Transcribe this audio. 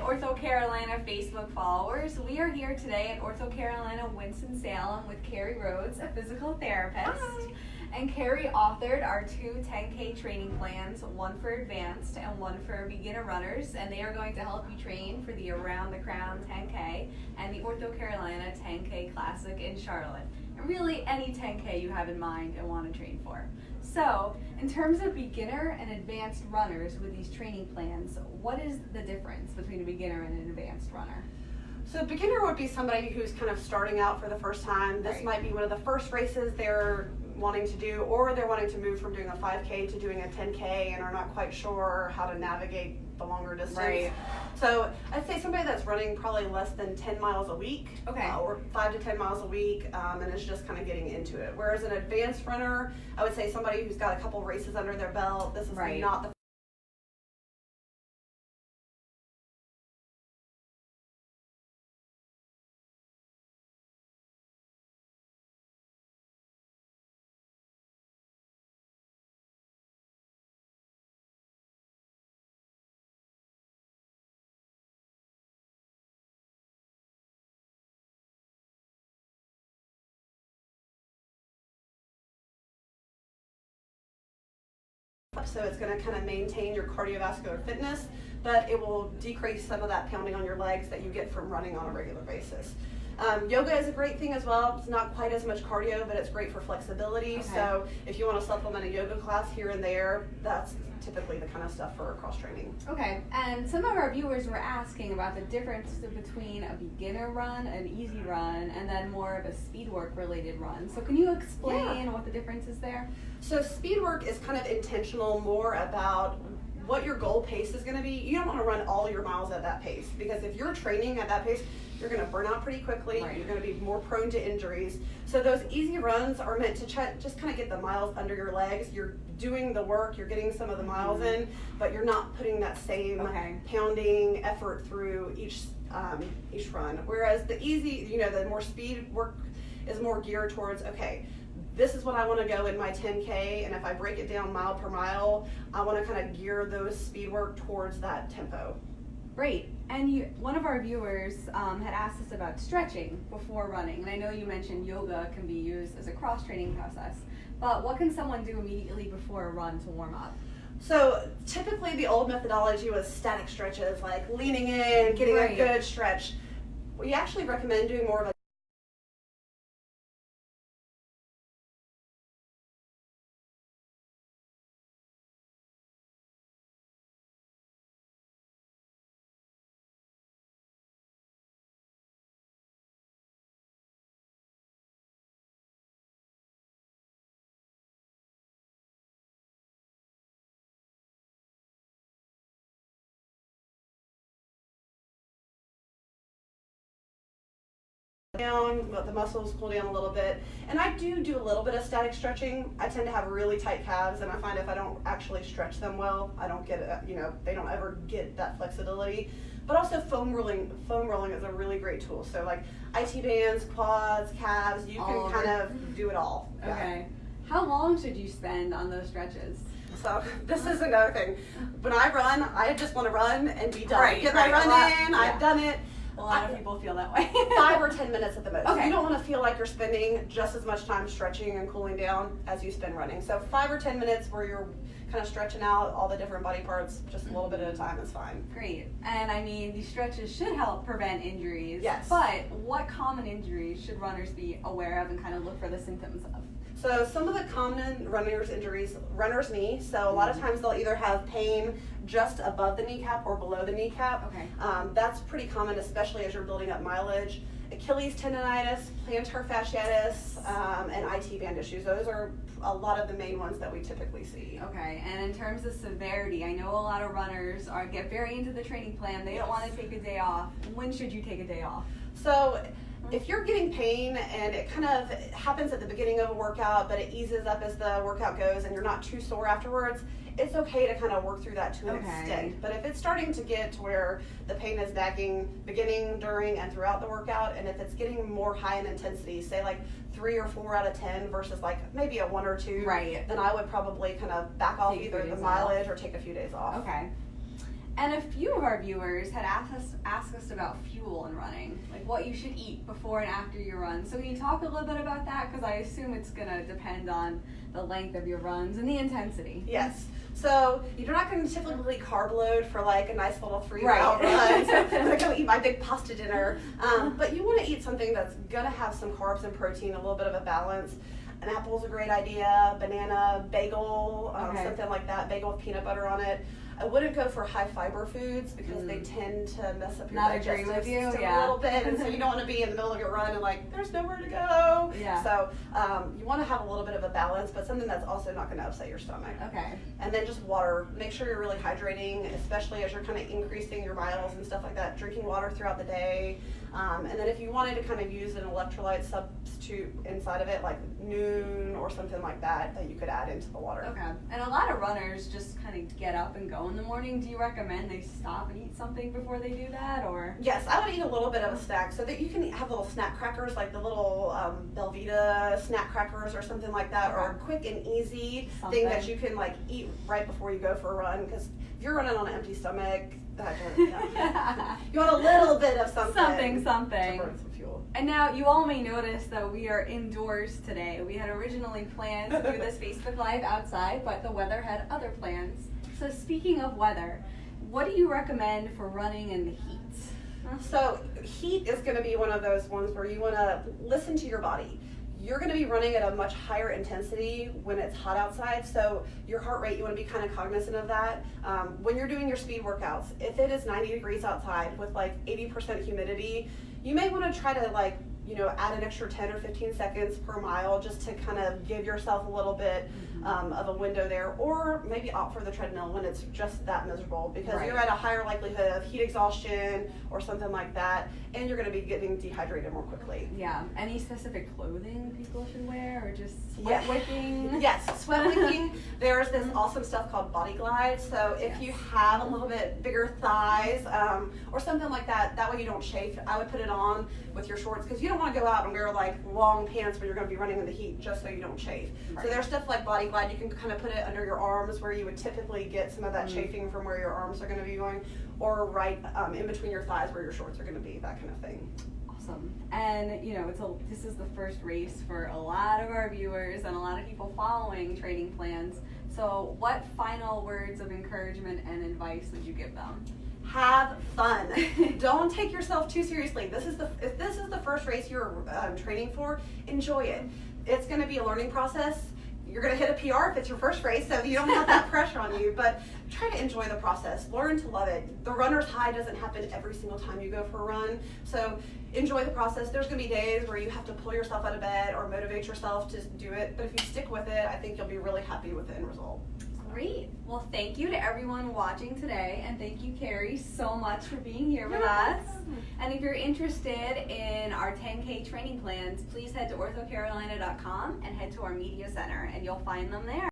OrthoCarolina Facebook followers. We are here today at OrthoCarolina Winston-Salem with Carrie Rhodes, a physical therapist. Hi. And Carrie authored our two 10K training plans, one for advanced and one for beginner runners, and they are going to help you train for the Around the Crown 10K and the OrthoCarolina 10K Classic in Charlotte. And really any 10K you have in mind and want to train for. So, in terms of beginner and advanced runners with these training plans, what is the difference between a beginner and an advanced runner? So beginner would be somebody who's kind of starting out for the first time. This might be one of the first races they're wanting to do, or they're wanting to move from doing a 5K to doing a 10K and are not quite sure how to navigate the longer distance. Right. So I'd say somebody that's running probably less than 10 miles a week, or 5 to 10 miles a week, and is just kind of getting into it. Whereas an advanced runner, I would say somebody who's got a couple races under their belt. This is not the so it's going to kind of maintain your cardiovascular fitness, but it will decrease some of that pounding on your legs that you get from running on a regular basis. Yoga is a great thing as well. It's not quite as much cardio, but it's great for flexibility. So if you want to supplement a yoga class here and there, that's typically the kind of stuff for cross training. Okay, and some of our viewers were asking about the difference between a beginner run, an easy run, and then more of a speed work related run. So can you explain what the difference is there? So speed work is kind of intentional, more about what your goal pace is going to be. You don't want to run all your miles at that pace, because if you're training at that pace, you're going to burn out pretty quickly. You're going to be more prone to injuries. So those easy runs are meant to just kind of get the miles under your legs. You're doing the work, you're getting some of the miles in, but you're not putting that same pounding effort through each run. Whereas the easy, the more speed work is more geared towards, okay, this is what I want to go in my 10K, and if I break it down mile per mile, I want to kind of gear those speed work towards that tempo. Great. And one of our viewers had asked us about stretching before running, and I know you mentioned yoga can be used as a cross-training process, but what can someone do immediately before a run to warm up? So typically the old methodology was static stretches, like leaning in, getting a good stretch. We actually recommend doing more of a down, let the muscles cool down a little bit. And I do a little bit of static stretching. I tend to have really tight calves, and I find if I don't actually stretch them well, I don't get they don't ever get that flexibility. But also foam rolling is a really great tool. So like IT bands, quads, calves, you can kind of do it all. Okay. How long should you spend on those stretches? So this is another thing. When I run, I just want to run and be done. Get my run in, I've done it. A lot of people feel that way. 5 or 10 minutes at the most. You don't want to feel like you're spending just as much time stretching and cooling down as you spend running. So 5 or 10 minutes where you're kind of stretching out all the different body parts, just a little bit at a time is fine. Great. And I mean, these stretches should help prevent injuries. Yes. But what common injuries should runners be aware of and kind of look for the symptoms of? So some of the common runner's injuries, runner's knee. So a lot of times they'll either have pain just above the kneecap or below the kneecap. That's pretty common, especially as you're building up mileage. Achilles tendonitis, plantar fasciitis, and IT band issues. Those are a lot of the main ones that we typically see. Okay, and in terms of severity, I know a lot of runners get very into the training plan. They don't want to take a day off. When should you take a day off? So if you're getting pain and it kind of happens at the beginning of a workout, but it eases up as the workout goes and you're not too sore afterwards, it's okay to kind of work through that to an extent. But if it's starting to get to where the pain is nagging beginning, during, and throughout the workout, and if it's getting more high in intensity, say like 3 or 4 out of 10 versus like maybe a 1 or 2, then I would probably kind of back off either the mileage or take a few days off. Okay. And a few of our viewers had asked us about fuel and running, like what you should eat before and after your run. So can you talk a little bit about that? Because I assume it's going to depend on the length of your runs and the intensity. Yes. So you're not going to typically carb load for like a nice little 3-mile run. So I'm going to go eat my big pasta dinner. But you want to eat something that's going to have some carbs and protein, a little bit of a balance. An apple's a great idea, banana, bagel, something like that, bagel with peanut butter on it. I wouldn't go for high fiber foods because they tend to mess up your digestive system a little bit, and so you don't want to be in the middle of your run and like there's nowhere to go. Yeah. So you want to have a little bit of a balance, but something that's also not going to upset your stomach. Okay. And then just water. Make sure you're really hydrating, especially as you're kind of increasing your miles and stuff like that. Drinking water throughout the day. And then if you wanted to kind of use an electrolyte substitute inside of it, like Noon or something like that, that you could add into the water. Okay. And a lot of runners just kind of get up and go in the morning. Do you recommend they stop and eat something before they do that, or? Yes, I would eat a little bit of a snack so that you can have little snack crackers, like the little Belvita snack crackers or something like that, or a quick and easy thing that you can like eat right before you go for a run. Because if you're running on an empty stomach, you want a little bit of something. Something. To burn some fuel. And now you all may notice that we are indoors today. We had originally planned to do this Facebook Live outside, but the weather had other plans. So speaking of weather, what do you recommend for running in the heat? So heat is going to be one of those ones where you want to listen to your body. You're going to be running at a much higher intensity when it's hot outside, so your heart rate, you want to be kind of cognizant of that. When you're doing your speed workouts, if it is 90 degrees outside with like 80% humidity, you may want to try to like, add an extra 10 or 15 seconds per mile just to kind of give yourself a little bit of a window there, or maybe opt for the treadmill when it's just that miserable, because you're at a higher likelihood of heat exhaustion or something like that, and you're going to be getting dehydrated more quickly. Yeah. Any specific clothing people should wear, or just sweat wicking? Yes, sweat wicking. There's this awesome stuff called Body Glide. So if you have a little bit bigger thighs or something like that, that way you don't chafe, I would put it on with your shorts, because you don't want to go out and wear like long pants when you're going to be running in the heat, just so you don't chafe. So there's stuff like Body Glide. You can kind of put it under your arms where you would typically get some of that chafing from where your arms are going to be going, or right in between your thighs where your shorts are going to be, that kind of thing. Awesome. And this is the first race for a lot of our viewers and a lot of people following training plans. So what final words of encouragement and advice would you give them? Have fun. Don't take yourself too seriously. If this is the first race you're training for, enjoy it. It's going to be a learning process. You're going to hit a PR if it's your first race, so you don't have that pressure on you, but try to enjoy the process. Learn to love it. The runner's high doesn't happen every single time you go for a run, so enjoy the process. There's going to be days where you have to pull yourself out of bed or motivate yourself to do it, but if you stick with it, I think you'll be really happy with the end result. Great. Well, thank you to everyone watching today, and thank you, Carrie, so much for being here with us. And if you're interested in our 10K training plans, please head to OrthoCarolina.com and head to our media center, and you'll find them there.